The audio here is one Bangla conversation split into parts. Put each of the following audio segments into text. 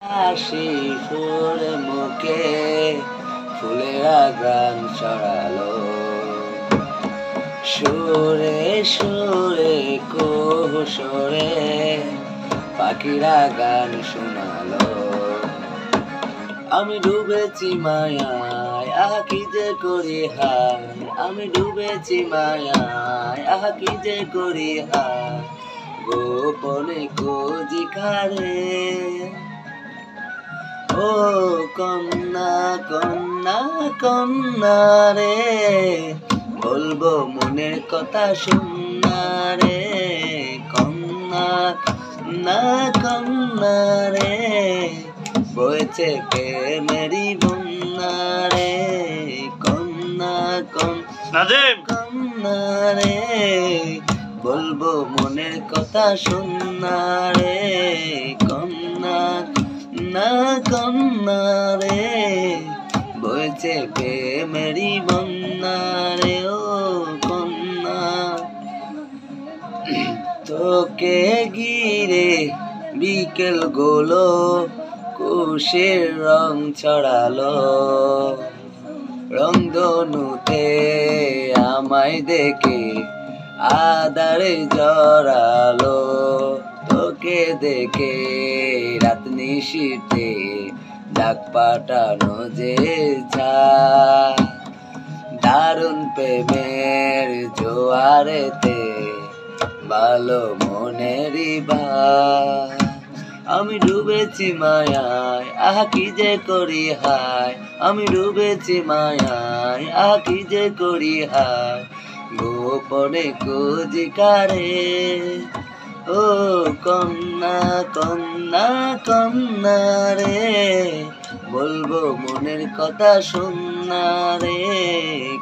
হাসি ফুল মুখে ফুলেরা গান ছড়ালো, সুরে সুরে কোহসরে পাখিরা গান শোনালো। আমি ডুবেছি মায়ায়, আহা কি যে করি হায়, আমি ডুবেছি মায়ায়, আহা কি যে করি হায়, গোপনে খোঁজি কারে। ও কন্যা কন্যা কন্যা রে, বলবো মনের কথা শুননা রে, কন্যা কন্যা কন্যা রে, বইছে প্রেমেরই বন্যা রে, কন্যা কন্যা কন্যা রে, বলবো মনের কথা শুননা রে, কন্যা কন্যা কন্যা রে, বইছে প্রেমেরই বন্যা রে। ও কন্যা, তোকে ঘিরে বিকেল গুলো কুশের রং ছড়ালো, রংধনুতে আমায় দেখে আদারে জড়ালো, তোকে দেখে রাত নিশীথে ডাক পাঠানো যে দারুণ প্রেমের জোয়ারেতে ভালো মনেরই ভাই। আমি ডুবেছি মায়ায়, আহা কি যে করি হায়, আমি ডুবেছি মায়ায়, আহা কি যে করি হায়, গোপনে খুঁজি কারে। ও কন্যা কন্যা কন্যা রে, বলবো মনের কথা শুননা রে,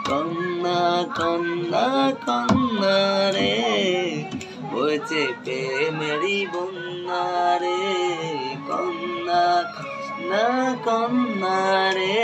কন্যা কন্যা কন্যা রে, বইছে প্রেমেরই বন্যা রে, কন্যা কন্যা কন্যা রে।